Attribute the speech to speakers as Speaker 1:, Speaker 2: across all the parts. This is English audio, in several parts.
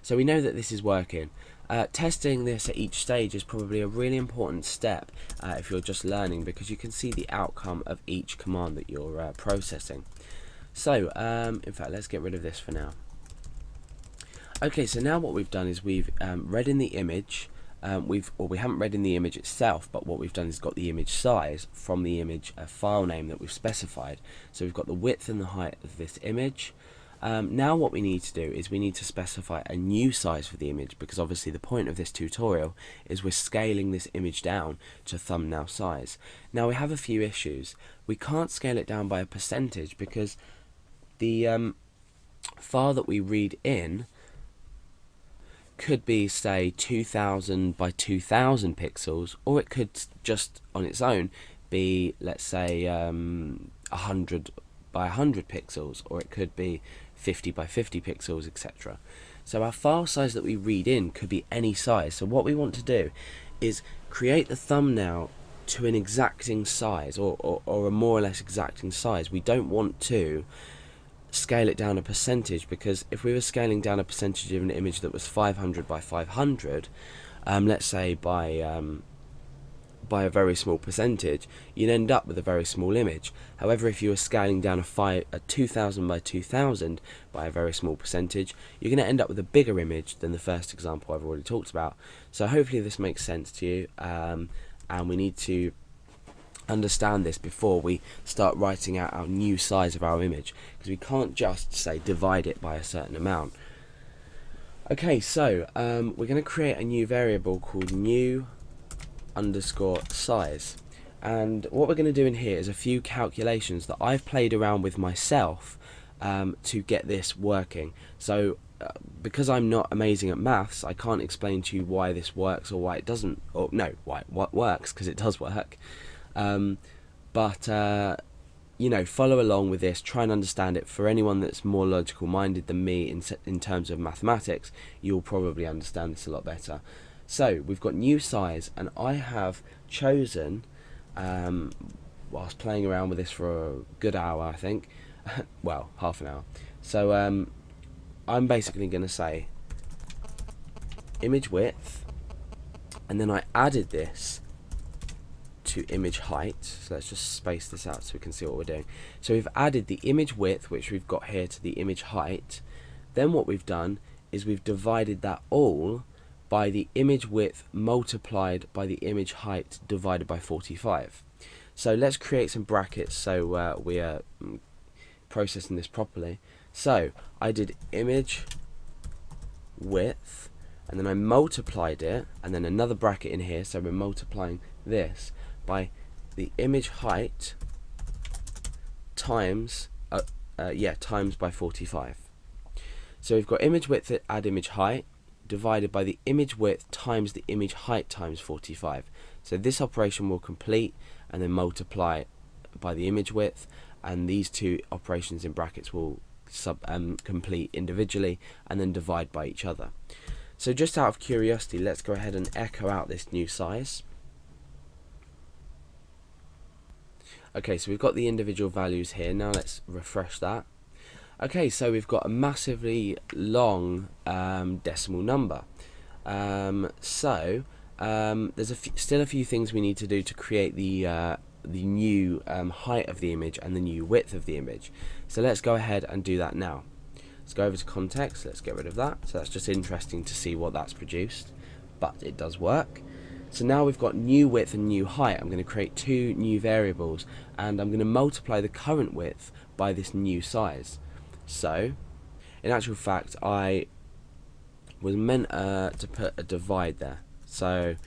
Speaker 1: So we know that this is working. Testing this at each stage is probably a really important step if you're just learning, because you can see the outcome of each command that you're processing. So in fact, let's get rid of this for now. Okay, so now what we've done is we've read in the image. We haven't read in the image itself, but what we've done is got the image size from the image file name that we've specified. So we've got the width and the height of this image. Now what we need to do is we need to specify a new size for the image, because obviously the point of this tutorial is we're scaling this image down to thumbnail size. Now we have a few issues. We can't scale it down by a percentage because the file that we read in could be, say, 2000 by 2000 pixels, or it could just on its own be, let's say, 100 by 100 pixels, or it could be 50 by 50 pixels, etc. So our file size that we read in could be any size. So what we want to do is create the thumbnail to an exacting size, or a more or less exacting size. We don't want to scale it down a percentage, because if we were scaling down a percentage of an image that was 500 by 500, let's say by a very small percentage, you'd end up with a very small image. However, if you were scaling down a 2000 by 2000 by a very small percentage, you're going to end up with a bigger image than the first example I've already talked about. So hopefully this makes sense to you, and we need to understand this before we start writing out our new size of our image, because we can't just say divide it by a certain amount. Okay, so we're going to create a new variable called new underscore size, and what we're going to do in here is a few calculations that I've played around with myself to get this working. So because I'm not amazing at maths, I can't explain to you why this works or why it doesn't, or no, why what works, because it does work. But you know, follow along with this, try and understand it. For anyone that's more logical minded than me in terms of mathematics, you'll probably understand this a lot better. So we've got new size, and I have chosen, whilst playing around with this for a good hour, I think, well, half an hour. So I'm basically going to say image width, and then I added this to image height. So let's just space this out so we can see what we're doing. So we've added the image width, which we've got here, to the image height. Then what we've done is we've divided that all by the image width multiplied by the image height divided by 45. So let's create some brackets so we are processing this properly. So I did image width, and then I multiplied it, and then another bracket in here, so we're multiplying this by the image height times times by 45. So we've got image width add image height divided by the image width times the image height times 45. So this operation will complete and then multiply by the image width, and these two operations in brackets will complete individually and then divide by each other. So just out of curiosity, let's go ahead and echo out this new size. Okay, so we've got the individual values here. Now let's refresh that. Okay, so we've got a massively long decimal number. There's still a few things we need to do to create the new height of the image and the new width of the image. So let's go ahead and do that now. Let's go over to context. Let's get rid of that. So that's just interesting to see what that's produced, but it does work. So now we've got new width and new height. I'm going to create two new variables, and I'm going to multiply the current width by this new size. So in actual fact, I was meant to put a divide there. So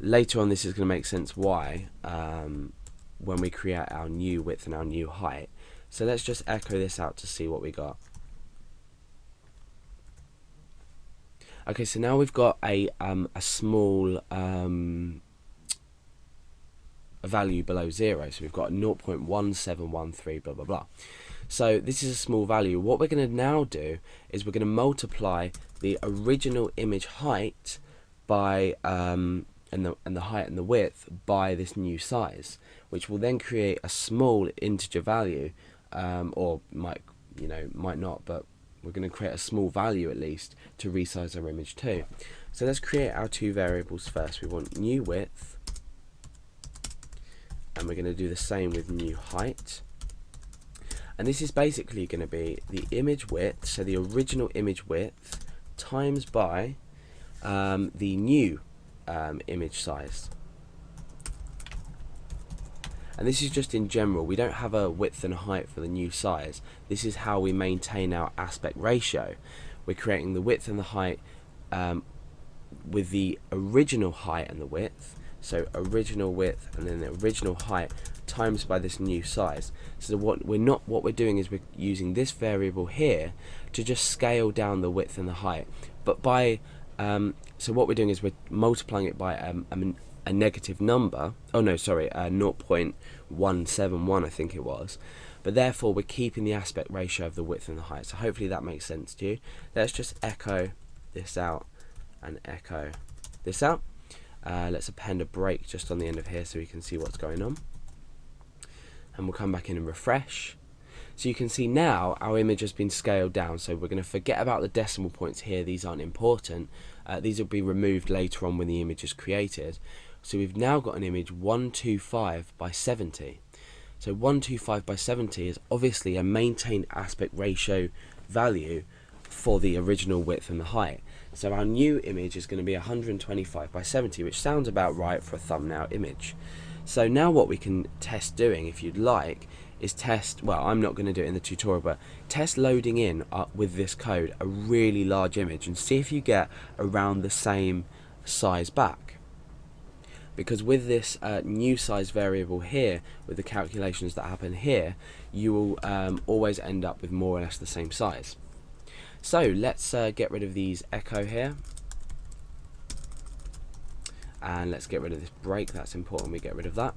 Speaker 1: later on this is going to make sense why when we create our new width and our new height. So let's just echo this out to see what we got. Okay, so now we've got a small value below 0. So we've got 0.1713 blah blah blah. So this is a small value. What we're going to now do is we're going to multiply the original image height by and the height and the width by this new size, which will then create a small integer value, or might not, but we're going to create a small value at least to resize our image to. So let's create our two variables first. We want new width, and we're going to do the same with new height. And this is basically going to be the image width, so the original image width times by the new image size. And this is just in general. We don't have a width and a height for the new size. This is how we maintain our aspect ratio. We're creating the width and the height with the original height and the width. So original width and then the original height times by this new size. So what we're doing is we're using this variable here to just scale down the width and the height. But by so what we're doing is we're multiplying it by a negative number. Oh no, sorry, 0.171 I think it was. But therefore we're keeping the aspect ratio of the width and the height. So hopefully that makes sense to you. Let's just echo this out and echo this out. Let's append a break just on the end of here so we can see what's going on. And we'll come back in and refresh. So you can see now our image has been scaled down, so we're going to forget about the decimal points here. These aren't important. These will be removed later on when the image is created. So we've now got an image 125 by 70. So 125 by 70 is obviously a maintained aspect ratio value for the original width and the height. So our new image is going to be 125 by 70, which sounds about right for a thumbnail image. So now what we can test doing, if you'd like, is test, well, I'm not going to do it in the tutorial, but test loading in with this code a really large image and see if you get around the same size back. Because with this new size variable here, with the calculations that happen here, you will always end up with more or less the same size. So let's get rid of these echo here, and let's get rid of this break. That's important we get rid of that.